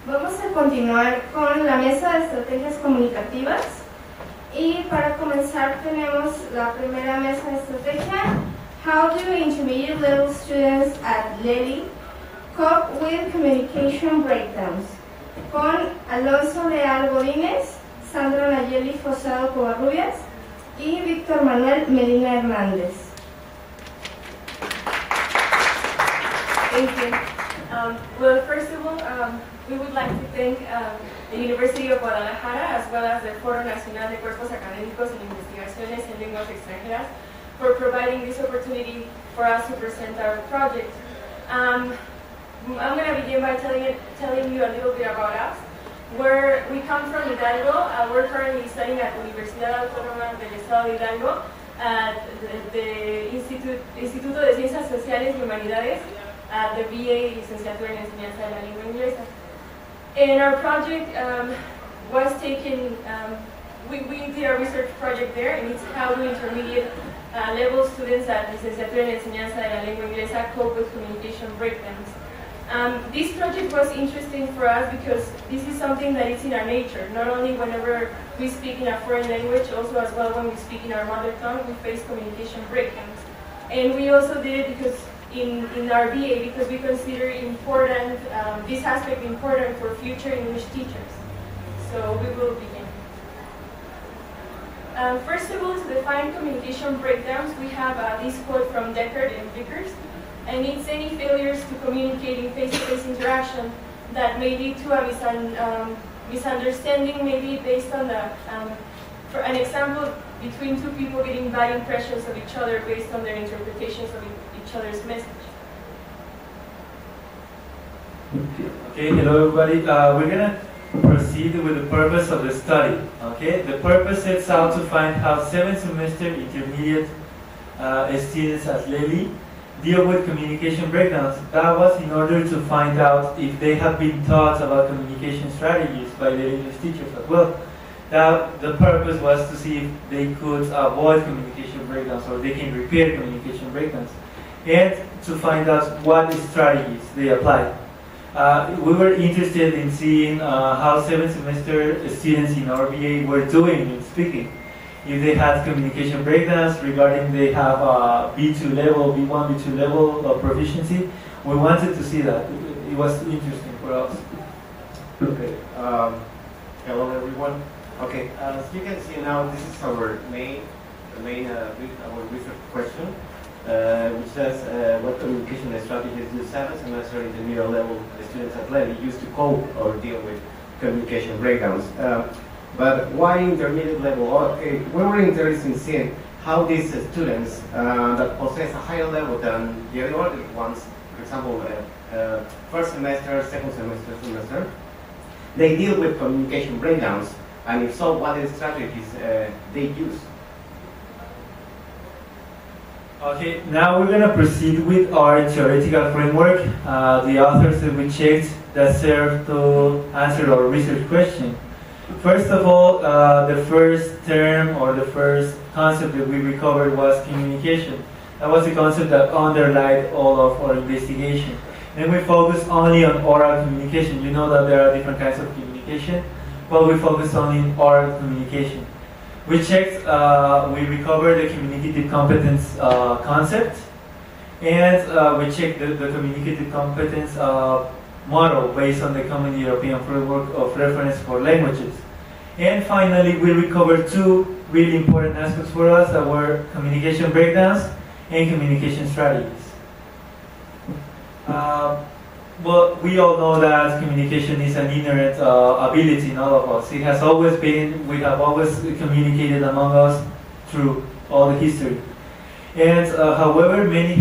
Vamos a continuar con la mesa de estrategias comunicativas y para comenzar tenemos la primera mesa de estrategia. How do intermediate level students at Lely cope with communication breakdowns? Con Alonso Leal Godínez, Sandra Nayeli Fosado Covarrubias y Víctor Manuel Medina Hernández. Thank you. Well, first of all, we would like to thank the University of Guadalajara as well as the Foro Nacional de Cuerpos Académicos en Investigaciones en Lenguas Extranjeras for providing this opportunity for us to present our project. I'm going to begin by telling you a little bit about us. Where we come from Hidalgo, we're currently studying at Universidad Autónoma del Estado de Hidalgo at the Instituto de Ciencias Sociales y Humanidades, the BA Licenciatura en Enseñanza de la Lengua Inglesa. And our project was taken, we did a research project there, and it's how do intermediate level students at Licenciatura en Enseñanza de la Lengua Inglesa cope with communication breakdowns. This project was interesting for us because this is something that is in our nature. Not only whenever we speak in a foreign language, also as well when we speak in our mother tongue, we face communication breakdowns. And we also did it because in our BA because we consider important this aspect important for future English teachers. So we will begin. First of all, to define communication breakdowns, we have this quote from Deckard and Vickers. And it's any failures to communicate in face-to-face interaction that may lead to a misunderstanding, maybe based on for an example, between two people getting bad impressions of each other based on their interpretations of each other's message. Okay, hello everybody. We're going to proceed with the purpose of the study. Okay, the purpose sets out to find how 7th semester intermediate students at Lely deal with communication breakdowns. That was in order to find out if they have been taught about communication strategies by their English teachers as well. The purpose was to see if they could avoid communication breakdowns or they can repair communication breakdowns, and to find out what strategies they apply. We were interested in seeing how 7th semester students in our BA were doing in speaking. If they had communication breakdowns regarding they have B2 level, B1, B2 level of proficiency, we wanted to see that. It was interesting for us. Okay. Hello everyone. Okay. As you can see now, this is our main research question, which says what communication strategies do 7th semester intermediate level students at Lely use to cope or deal with communication breakdowns. But why intermediate level? Okay, we were interested in seeing how these students that possess a higher level than the other ones, for example, first semester, second semester, they deal with communication breakdowns, and if so, what strategies they use. Okay, now we're going to proceed with our theoretical framework, the authors that we checked that serve to answer our research question. First of all, the first term or the first concept that we recovered was communication. That was the concept that underlied all of our investigation. And we focused only on oral communication. You know that there are different kinds of communication, but we focused only on oral communication. We checked, we recovered the communicative competence concept, and we checked the communicative competence model based on the Common European Framework of Reference for Languages. And finally, we recovered two really important aspects for us that were communication breakdowns and communication strategies. Well, we all know that communication is an inherent ability in all of us. It has always been, we have always communicated among us through all the history. And however, many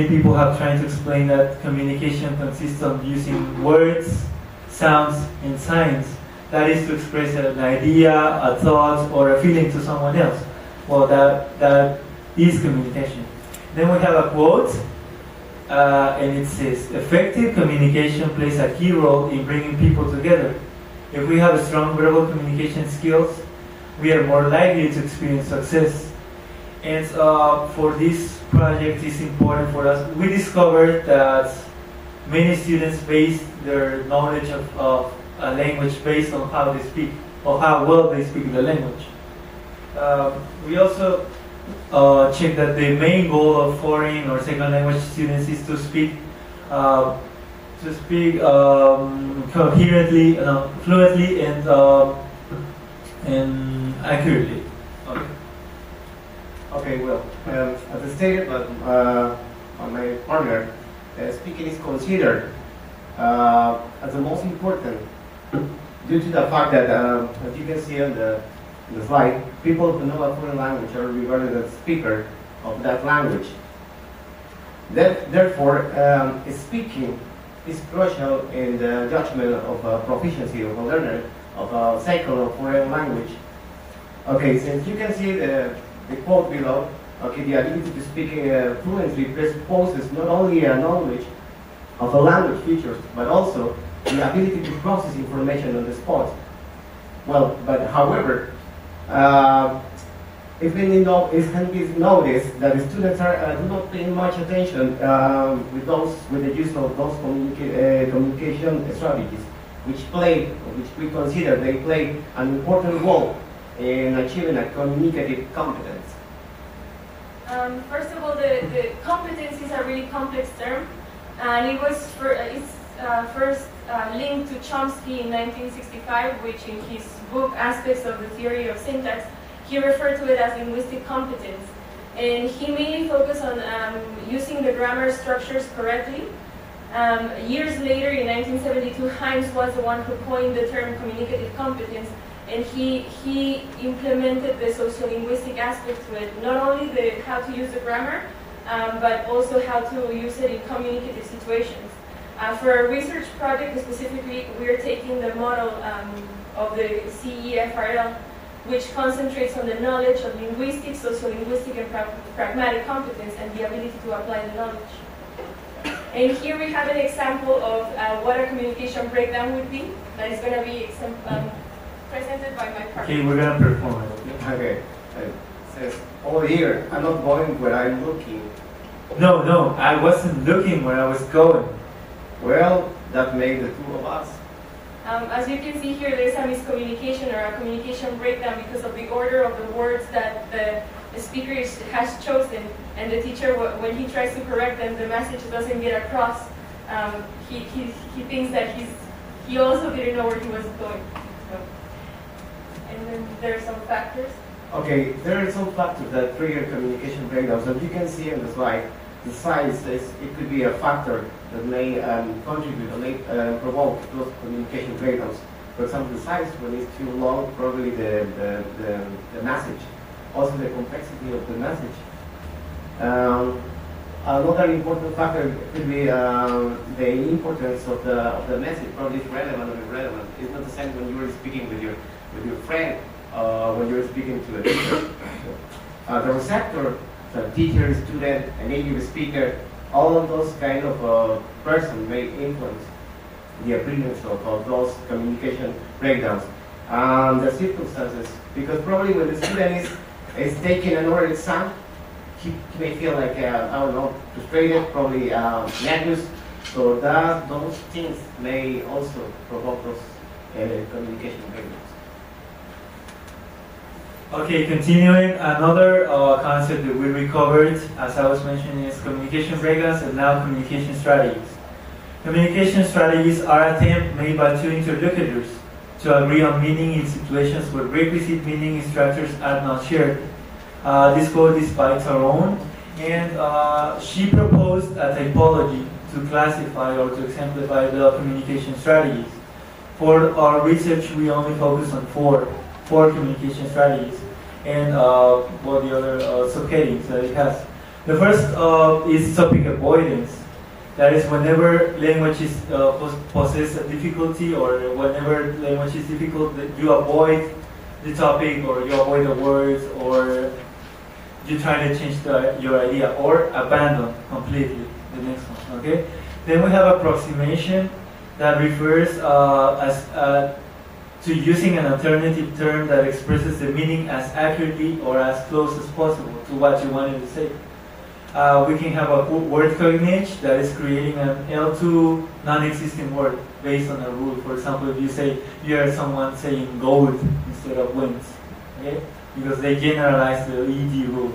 people have tried to explain that communication consists of using words, sounds, and signs. That is to express an idea, a thought, or a feeling to someone else. Well, that is communication. Then we have a quote, and it says, effective communication plays a key role in bringing people together. If we have strong verbal communication skills, we are more likely to experience success. And for this project, it's important for us. We discovered that many students base their knowledge of a language based on how they speak, or how well they speak the language. We also check that the main goal of foreign or second language students is to speak coherently, fluently, and accurately. Okay. Okay, well, as I stated by my partner, speaking is considered as the most important due to the fact that, as you can see on the slide, people who know a foreign language are regarded as speaker of that language. Therefore, speaking is crucial in the judgment of proficiency of a learner of a second or foreign language. Okay, since you can see the quote below, okay, the ability to speak fluently presupposes not only a knowledge of a language features, but also the ability to process information on the spot. Well, but however, it can be noticed that the students do not pay much attention with the use of those communication strategies, which we consider they play an important role in achieving a communicative competence. First of all, the competence is a really complex term, and it was first linked to Chomsky in 1965, which in his book Aspects of the Theory of Syntax, he referred to it as linguistic competence. And he mainly focused on using the grammar structures correctly. Years later, in 1972, Hines was the one who coined the term communicative competence, and he implemented the sociolinguistic aspect to it, not only how to use the grammar, but also how to use it in communicative situations. For our research project specifically, we're taking the model of the CEFRL, which concentrates on the knowledge of linguistic, sociolinguistic, and pragmatic competence and the ability to apply the knowledge. And here we have an example of what a communication breakdown would be, that is going to be presented by my partner. Okay, we're going to perform it. Okay. It says, oh here, I'm not going where I'm looking. No, I wasn't looking where I was going. Well, that made the two of us. As you can see here, there's a miscommunication or a communication breakdown because of the order of the words that the speaker has chosen, and the teacher, when he tries to correct them, the message doesn't get across. He thinks that he also didn't know where he was going. So, and then there are some factors. Okay, there are some factors that trigger communication breakdowns. As you can see on the slide, the size it could be a factor that may contribute or may provoke those communication breakdowns. For example, the size, when it's too long, probably the message. Also the complexity of the message. Another important factor could be the importance of the message. Probably it's relevant or irrelevant. It's not the same when you are speaking with your friend when you're speaking to a teacher. The receptor, the teacher, student, a native speaker, all of those kind of persons may influence the appearance of those communication breakdowns. The circumstances, because probably when the student is taking an oral exam, he may feel like, I don't know, frustrated, probably nervous. So those things may also provoke those communication breakdowns. Okay, continuing, another concept that we recovered, as I was mentioning, is communication breakdowns and now communication strategies. Communication strategies are attempts made by two interlocutors to agree on meaning in situations where requisite meaning structures are not shared. This quote is by Tyrone, and she proposed a typology to classify or to exemplify the communication strategies. For our research, we only focus on four communication strategies and what the other subheadings that it has. The first is topic avoidance. That is, whenever language is possess a difficulty, or whenever language is difficult, you avoid the topic, or you avoid the words, or you try to change your idea, or abandon completely the next one. Okay. Then we have approximation, that refers to using an alternative term that expresses the meaning as accurately or as close as possible to what you wanted to say. We can have a word cognate that is creating an L2 non-existing word based on a rule. For example, if you say you heard someone saying gold instead of wins, okay? Because they generalize the ED rule.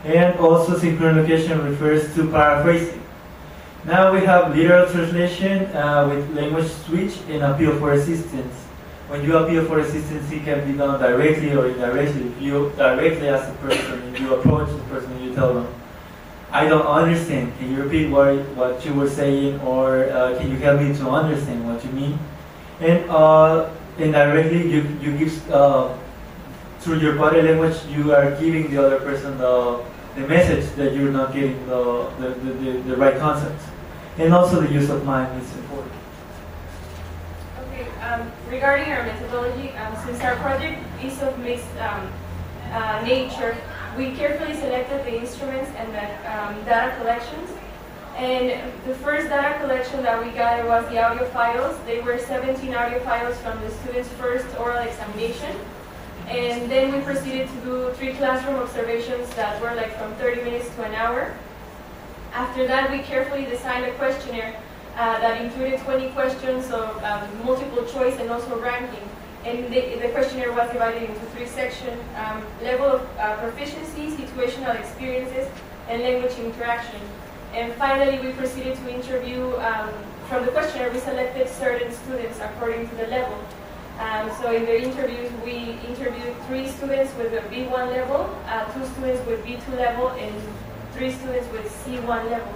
And also synchronocation refers to paraphrasing. Now we have literal translation with language switch and appeal for assistance. When you appeal for assistance, it can be done directly or indirectly. If you directly ask the person, and you approach the person and you tell them, I don't understand, can you repeat what you were saying, or can you help me to understand what you mean? And indirectly, you give, through your body language, you are giving the other person the message that you're not getting the right concept. And also the use of mind is important. Okay, regarding our methodology, since our project is of mixed nature, we carefully selected the instruments and the data collections. And the first data collection that we got was the audio files. They were 17 audio files from the students' first oral examination. And then we proceeded to do 3 classroom observations that were like from 30 minutes to an hour. After that, we carefully designed a questionnaire that included 20 questions of multiple choice and also ranking. And the questionnaire was divided into 3 sections: level of proficiency, situational experiences, and language interaction. And finally, we proceeded to interview, from the questionnaire, we selected certain students according to the level. So in the interviews, we interviewed 3 students with a B1 level, 2 students with B2 level, and 3 students with C1 level.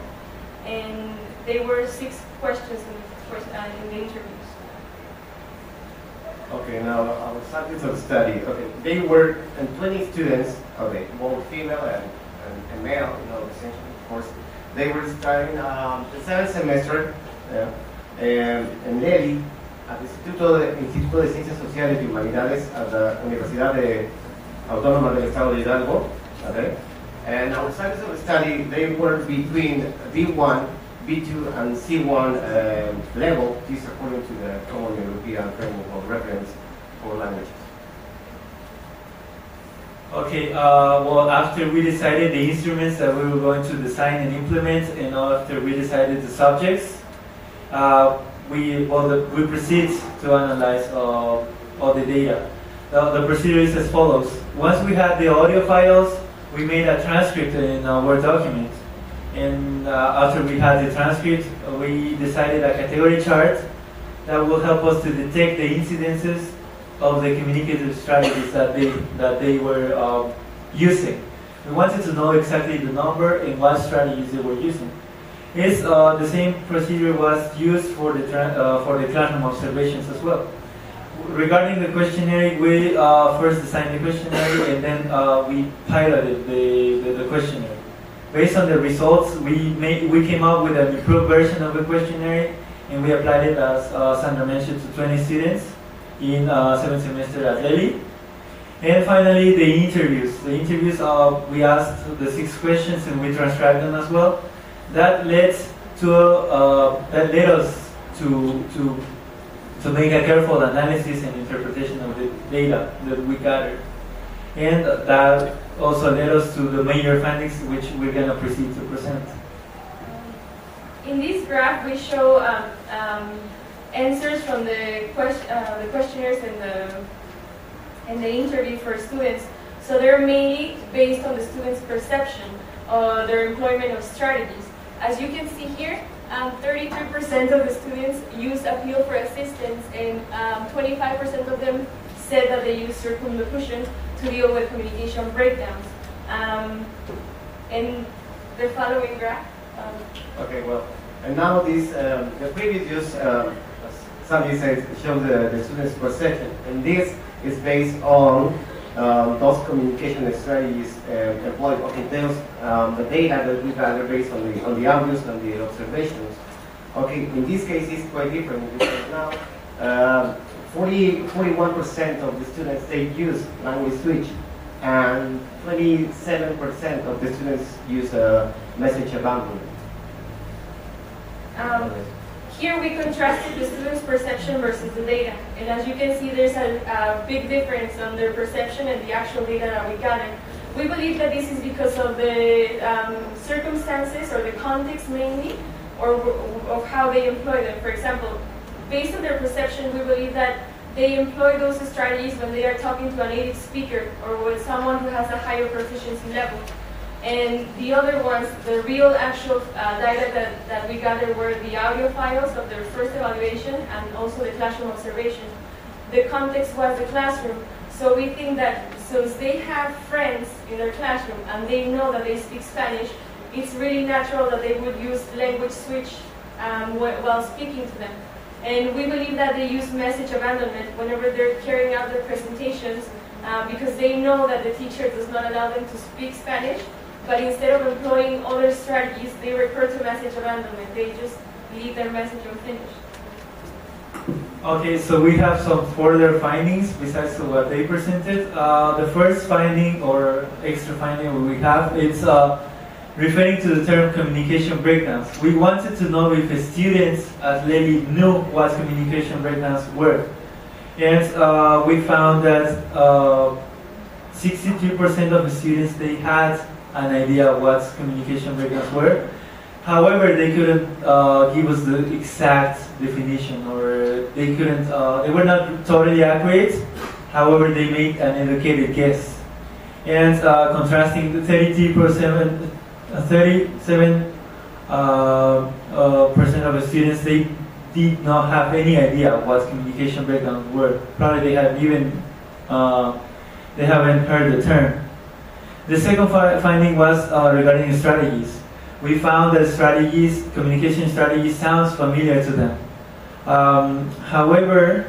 And there were 6 questions in the interviews. Okay, now our subjects of study. Okay, they were 20 students. Okay, both female and male. You know, essentially, of course, they were studying the 7th semester. En Nelly, al Instituto de Ciencias Sociales y Humanidades at the Universidad Autónoma del Estado de Hidalgo. Okay, and our subjects of study, they were between B1, B2 and C1 level. This according to the Common European Framework of Reference for Languages. Okay, well, after we decided the instruments that we were going to design and implement, and after we decided the subjects, we proceed to analyze all the data. The procedure is as follows. Once we had the audio files, we made a transcript in a Word document. And after we had the transcript, we decided a category chart that will help us to detect the incidences of the communicative strategies that they were using. We wanted to know exactly the number and what strategies they were using. It's the same procedure was used for the classroom observations as well. Regarding the questionnaire, we first designed the questionnaire and then we piloted the questionnaire. Based on the results, we came up with an improved version of the questionnaire, and we applied it, as Sandra mentioned, to 20 students in 7th semester at Lely. And finally, the interviews. The interviews, we asked the 6 questions and we transcribed them as well. That led us to make a careful analysis and interpretation of the data that we gathered. And that also led us to the major findings, which we're going to proceed to present. In this graph, we show answers from the questionnaires and the interview for students. So they're mainly based on the students' perception of their employment of strategies. As you can see here, 33% of the students use appeal for assistance, and 25% of them said that they use circumlocution to deal with communication breakdowns. And the following graph. Okay, well, and now this, the previous, as somebody said, shows the students' perception, and this is based on those communication strategies employed. Okay, there's the data that we gather based on the audios and the observations. Okay, in this case, it's quite different because now 41% of the students, they use language switch, and 27% of the students use message abandonment. Here we contrasted the students' perception versus the data. And as you can see, there's a big difference on their perception and the actual data that we gathered. We believe that this is because of the circumstances or the context mainly, or of how they employ them. For example, based on their perception, we believe that they employ those strategies when they are talking to a native speaker or with someone who has a higher proficiency level. And the other ones, the real actual data that we gathered were the audio files of their first evaluation and also the classroom observation. The context was the classroom. So we think that since they have friends in their classroom and they know that they speak Spanish, it's really natural that they would use language switch while speaking to them. And we believe that they use message abandonment whenever they're carrying out their presentations because they know that the teacher does not allow them to speak Spanish, but instead of employing other strategies, they recur to message abandonment. They just leave their message unfinished. Okay, so we have some further findings besides what they presented. The first finding or extra finding we have is referring to the term communication breakdowns. We wanted to know if the students at Lely knew what communication breakdowns were. And we found that 63% of the students, they had an idea what communication breakdowns were. However, they couldn't give us the exact definition, or they couldn't, they were not totally accurate. However, they made an educated guess. And contrasting the 37% of the students, they did not have any idea what communication breakdowns were. Probably they have even, they haven't heard the term. The second finding was regarding strategies. We found that communication strategies sounds familiar to them. However,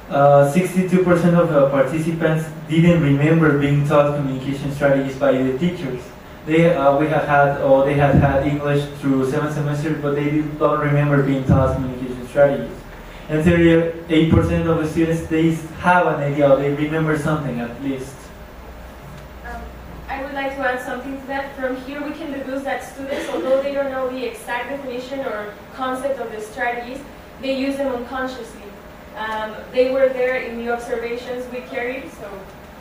62% of the participants didn't remember being taught communication strategies by the teachers. They had had English through 7 semesters, but they don't remember being taught communication strategies. And 38% of the students, they have an idea, they remember something at least. I would like to add something to that. From here we can deduce that students, although they don't know the exact definition or concept of the strategies, they use them unconsciously. They were there in the observations we carried, so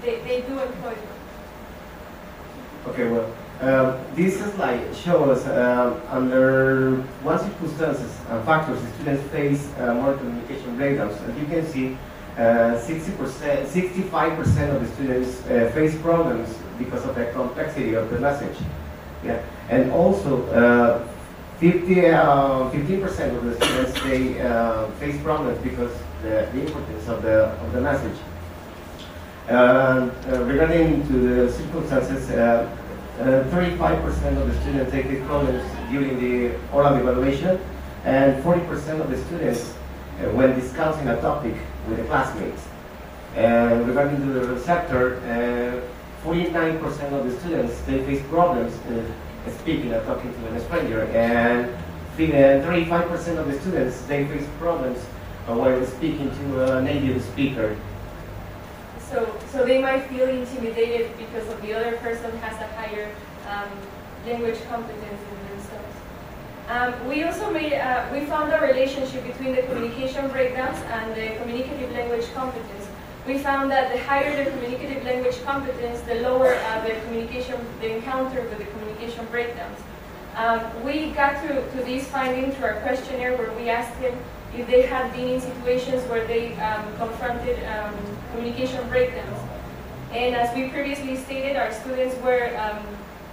they do employ them. Okay, well, this slide shows under what circumstances and factors the students face more communication breakdowns. As you can see, 60%, 65% of the students face problems because of the complexity of the message. Yeah, and also 15% of the students they face problems because the importance of the message. Regarding to the circumstances, 35% of the students they face problems during the oral evaluation, and 40% of the students when discussing a topic with the classmates. And regarding to the receptor, 49% of the students they face problems speaking or talking to a stranger, and 35% of the students they face problems while speaking to a native speaker. So they might feel intimidated because of the other person has a higher language competence in themselves. We also we found a relationship between the communication breakdowns and the communicative language competence. We found that the higher the communicative language competence, the lower the encounter with the communication breakdowns. We got to this finding through our questionnaire where we asked them if they had been in situations where they confronted communication breakdowns. And as we previously stated, our students were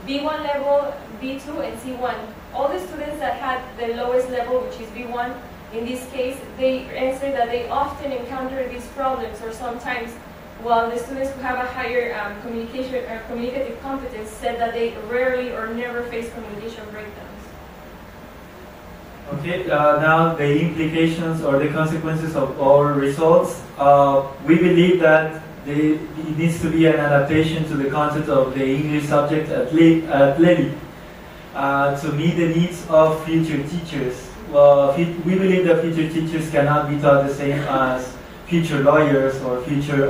B1 level, B2, and C1. All the students that had the lowest level, which is B1, in this case, they answered that they often encounter these problems, or sometimes, while the students who have a higher communicative competence said that they rarely or never face communication breakdowns. Okay, now the implications or the consequences of our results. We believe that it needs to be an adaptation to the content of the English subject at Lely to meet the needs of future teachers. We believe that future teachers cannot be taught the same as future lawyers or future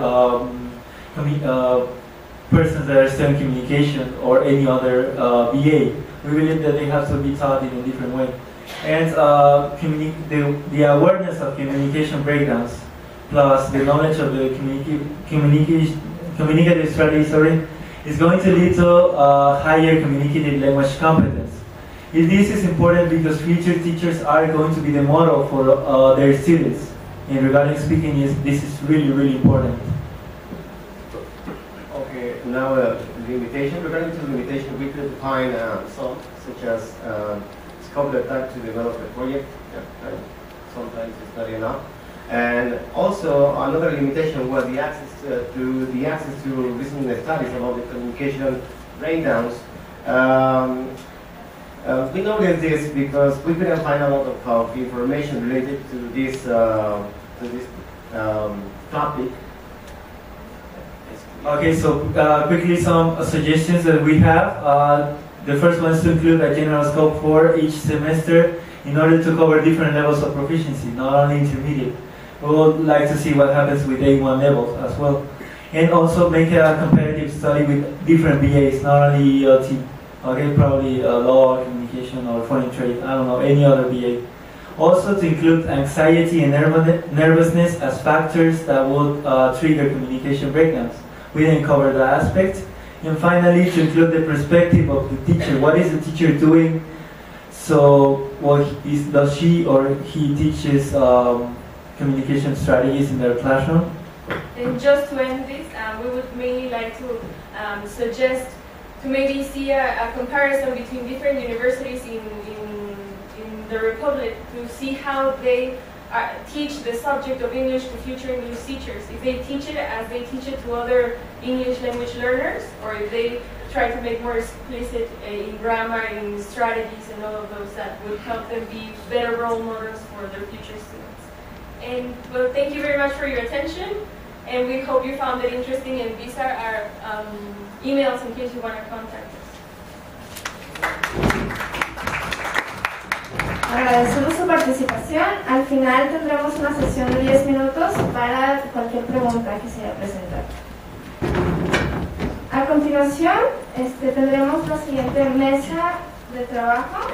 persons that are studying communication or any other BA. We believe that they have to be taught in a different way. and the awareness of communication breakdowns, plus the knowledge of the communicative strategy, is going to lead to higher communicative language competence. This is important because future teachers are going to be the model for their students. And regarding speaking, this is really, really important. Okay, now limitation. Regarding to limitation, we could define some, such as scope the time to develop the project. Yeah, sometimes it's not enough. And also another limitation was the access to listening studies about the communication breakdowns. We noticed this because we couldn't find a lot of information related to this topic. Okay, so quickly some suggestions that we have. The first one is to include a general scope for each semester in order to cover different levels of proficiency, not only intermediate. We would like to see what happens with A1 levels as well. And also make a comparative study with different BAs, not only ELT. Okay, probably law, communication, or foreign trade, I don't know, any other BA. Also to include anxiety and nervousness as factors that would trigger communication breakdowns. We didn't cover that aspect. And finally, to include the perspective of the teacher. What is the teacher doing? So, does she or he teaches communication strategies in their classroom? And just to end this, we would mainly like to suggest to maybe see a comparison between different universities in the Republic to see how they teach the subject of English to future English teachers. If they teach it as they teach it to other English language learners, or if they try to make more explicit in grammar, in strategies, and all of those that would help them be better role models for their future students. And well, thank you very much for your attention, and we hope you found it interesting, and these are our emails in case you want to contact us. Agradecemos su participación. Al final tendremos una sesión de 10 minutos para cualquier pregunta que se haya presentado. A continuación, tendremos la siguiente mesa de trabajo.